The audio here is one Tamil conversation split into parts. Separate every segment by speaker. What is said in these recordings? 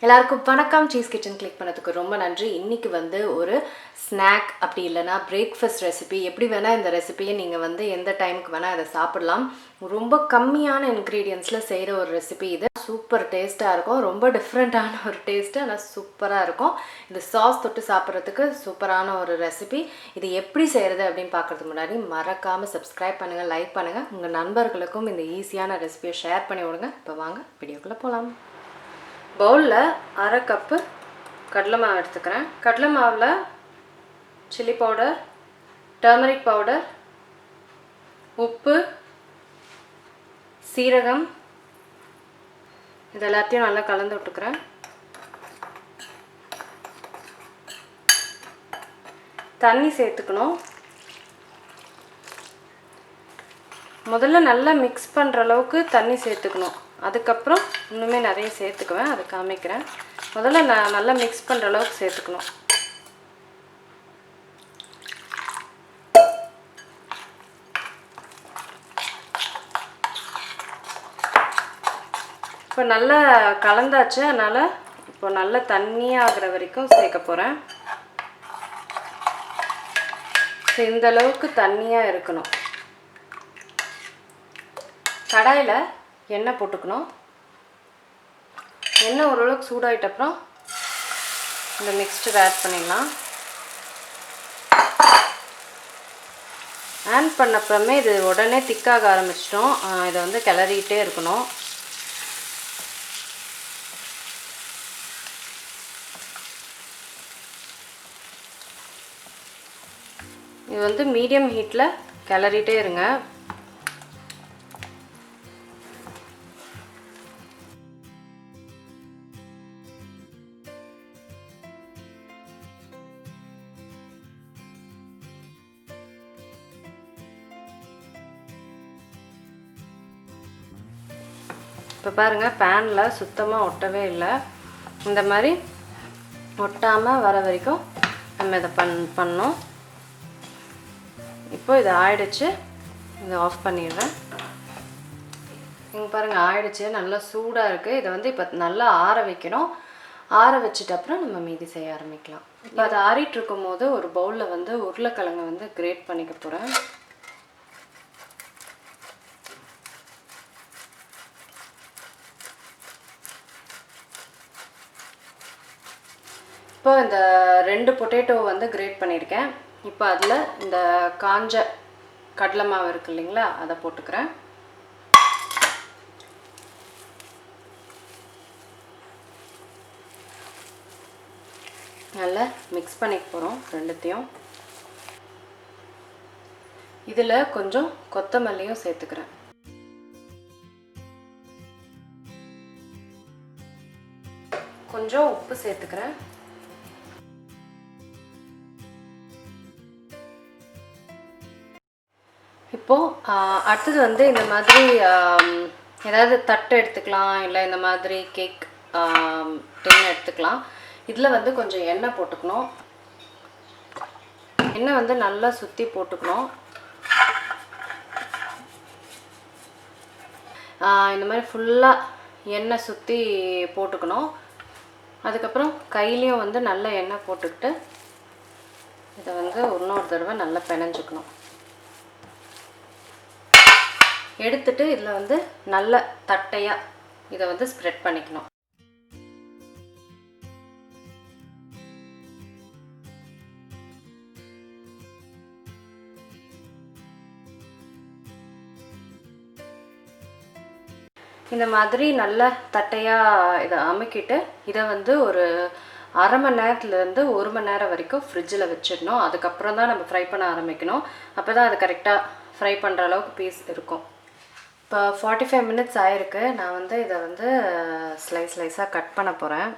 Speaker 1: எல்லாருக்கும் வணக்கம். சீஸ் கிச்சன் கிளிக் பண்ணதுக்கு ரொம்ப நன்றி. இன்றைக்கி வந்து ஒரு ஸ்நாக் அப்படி இல்லைனா பிரேக்ஃபாஸ்ட் ரெசிபி, எப்படி வேணால் இந்த ரெசிபியை நீங்கள் வந்து எந்த டைமுக்கு வேணால் அதை சாப்பிடலாம். ரொம்ப கம்மியான இன்க்ரீடியன்ஸில் செய்கிற ஒரு ரெசிபி இது. சூப்பர் டேஸ்ட்டாக இருக்கும். ரொம்ப டிஃப்ரெண்ட்டான ஒரு டேஸ்ட்டு, ஆனால் சூப்பராக இருக்கும். இது சாஸ் தொட்டு சாப்பிட்றதுக்கு சூப்பரான ஒரு ரெசிபி. இது எப்படி செய்கிறது அப்படின்னு பார்க்குறதுக்கு முன்னாடி மறக்காமல் சப்ஸ்கிரைப் பண்ணுங்கள், லைக் பண்ணுங்கள், உங்கள் நண்பர்களுக்கும் இந்த ஈஸியான ரெசிபியை ஷேர் பண்ணி விடுங்க. இப்போ வாங்க வீடியோக்குள்ளே போகலாம். பவுலில் அரை கப்பு கடலை மாவு எடுத்துக்கிறேன். கடலை மாவில் சில்லி பவுடர், டர்மரிக் பவுடர், உப்பு, சீரகம் இது எல்லாத்தையும் நல்லா கலந்து விட்டுக்கிறேன். தண்ணி சேர்த்துக்கணும். முதல்ல நல்லா மிக்ஸ் பண்ணுற அளவுக்கு தண்ணி சேர்த்துக்கணும். அதுக்கப்புறம் இன்னுமே நிறைய சேர்த்துக்குவேன், அதை காமிக்கிறேன். முதல்ல நான் நல்லா மிக்ஸ் பண்ணுற அளவுக்கு சேர்த்துக்கணும். இப்போ நல்லா கலந்தாச்சு, அதனால் இப்போ நல்லா தண்ணியாகிற வரைக்கும் சேர்க்க போகிறேன். இந்த அளவுக்கு தண்ணியாக இருக்கணும். கடாயில் எண்ணெய் போட்டுக்கணும். எண்ணெய் ஓரளவுக்கு சூடாகிட்டப்புறம் இந்த மிக்ஸ்டர் ஆட் பண்ணிடலாம். ஆட் பண்ணப்புறமே இது உடனே திக்காக ஆரம்பிச்சிட்டோம். இதை வந்து கிளறிக்கிட்டே இருக்கணும். இது வந்து மீடியம் ஹீட்டில் கிளறிட்டே இருங்க. இப்போ பாருங்கள், பேனில் சுத்தமாக ஒட்டவே இல்லை. இந்த மாதிரி ஒட்டாமல் வர வரைக்கும் நம்ம இதை பண்ணோம். இப்போ இது ஆயிடுச்சு, இதை ஆஃப் பண்ணிடுறேன். இங்கே பாருங்கள், ஆயிடுச்சு, நல்லா சூடாக இருக்குது. இதை வந்து இப்போ நல்லா ஆற வைக்கணும். ஆற வச்சுட்டு அப்புறம் நம்ம மீதி செய்ய ஆரம்பிக்கலாம். இப்போ அதை ஆறிட்டு இருக்கும் போது ஒரு பவுலில் வந்து உருளைக்கிழங்கை வந்து கிரேட் பண்ணிக்க போகிறேன். இப்போ இந்த 2 பொட்டேட்டோ வந்து கிரேட் பண்ணியிருக்கேன். இப்போ அதில் இந்த காஞ்ச கடலை மாவு இருக்குது இல்லைங்களா, அதை போட்டுக்கிறேன். நல்லா மிக்ஸ் பண்ணிக்க போகிறோம் ரெண்டுத்தையும். இதில் கொஞ்சம் கொத்தமல்லியும் சேர்த்துக்கிறேன். கொஞ்சம் உப்பு சேர்த்துக்கிறேன். இப்போது அடுத்தது வந்து இந்த மாதிரி ஏதாவது தட்டு எடுத்துக்கலாம், இல்லை இந்த மாதிரி கேக் டின் எடுத்துக்கலாம். இதில் வந்து கொஞ்சம் எண்ணெய் போட்டுக்கணும். எண்ணெய் வந்து நல்லா சுற்றி போட்டுக்கணும். இந்த மாதிரி ஃபுல்லாக எண்ணெய் சுற்றி போட்டுக்கணும். அதுக்கப்புறம் கையிலையும் வந்து நல்லா எண்ணெய் போட்டுக்கிட்டு இதை வந்து இன்னொரு தடவை நல்லா பிணைஞ்சிக்கணும். எடுத்துட்டு இதில் வந்து நல்ல தட்டையாக இதை வந்து ஸ்ப்ரெட் பண்ணிக்கணும். இந்த மாதிரி நல்ல தட்டையாக இதை அமுக்கிட்டு இதை வந்து ஒரு அரை மணி நேரத்துலேருந்து 1 மணி நேரம் வரைக்கும் ஃப்ரிட்ஜில் வச்சிடணும். அதுக்கப்புறம் தான் நம்ம ஃப்ரை பண்ண ஆரம்பிக்கணும். அப்போ தான் அது கரெக்டாக ஃப்ரை பண்ணுற அளவுக்கு பீஸ் இருக்கும். இப்போ 45 மினிட்ஸ் ஆயிருக்கு. நான் வந்து இதை வந்து ஸ்லைஸாக கட் பண்ண போகிறேன்.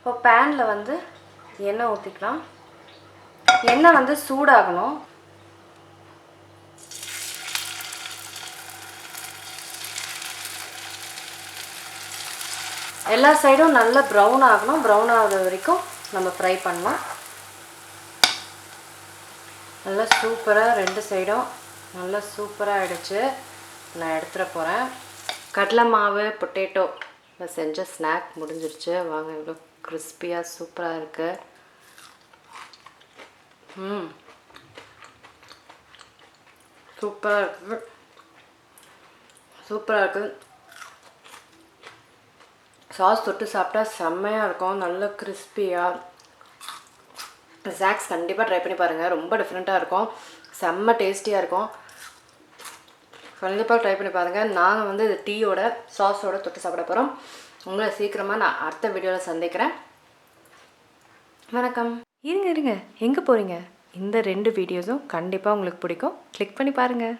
Speaker 1: இப்போ பேனில் வந்து எண்ணெய் ஊற்றிக்கலாம். எண்ணெய் வந்து சூடாகணும். எல்லா சைடும் நல்லா ப்ரௌன் ஆகணும். ப்ரௌன் ஆகிற வரைக்கும் நம்ம ஃப்ரை பண்ணலாம். நல்லா சூப்பராக 2 சைடும் நல்லா சூப்பராக ஆகிடுச்சு. நான் எடுத்துகிற போகிறேன். கடலை மாவு பொட்டேட்டோ செஞ்ச ஸ்நாக் முடிஞ்சிருச்சு. வாங்க, இவ்வளோ கிறிஸ்பியாக சூப்பராக இருக்குது. சூப்பராக இருக்குது, சூப்பராக இருக்குது. சாஸ் தொட்டு சாப்பிட்டா செம்மையாக இருக்கும், நல்ல கிறிஸ்பியாக. ஸ்நாக்ஸ் கண்டிப்பாக ட்ரை பண்ணி பாருங்கள், ரொம்ப டிஃப்ரெண்ட்டாக இருக்கும், செம்ம டேஸ்டியாக இருக்கும். கண்டிப்பாக ட்ரை பண்ணி பாருங்கள். நாங்கள் வந்து இது டீயோட சாஸோட தொட்டு சாப்பிட போகிறோம். உங்களை சீக்கிரமாக நான் அடுத்த வீடியோவில் சந்திக்கிறேன். வணக்கம். இருங்க, எங்கே போகிறீங்க? இந்த 2 வீடியோஸும் கண்டிப்பாக உங்களுக்கு பிடிக்கும். கிளிக் பண்ணி பாருங்கள்.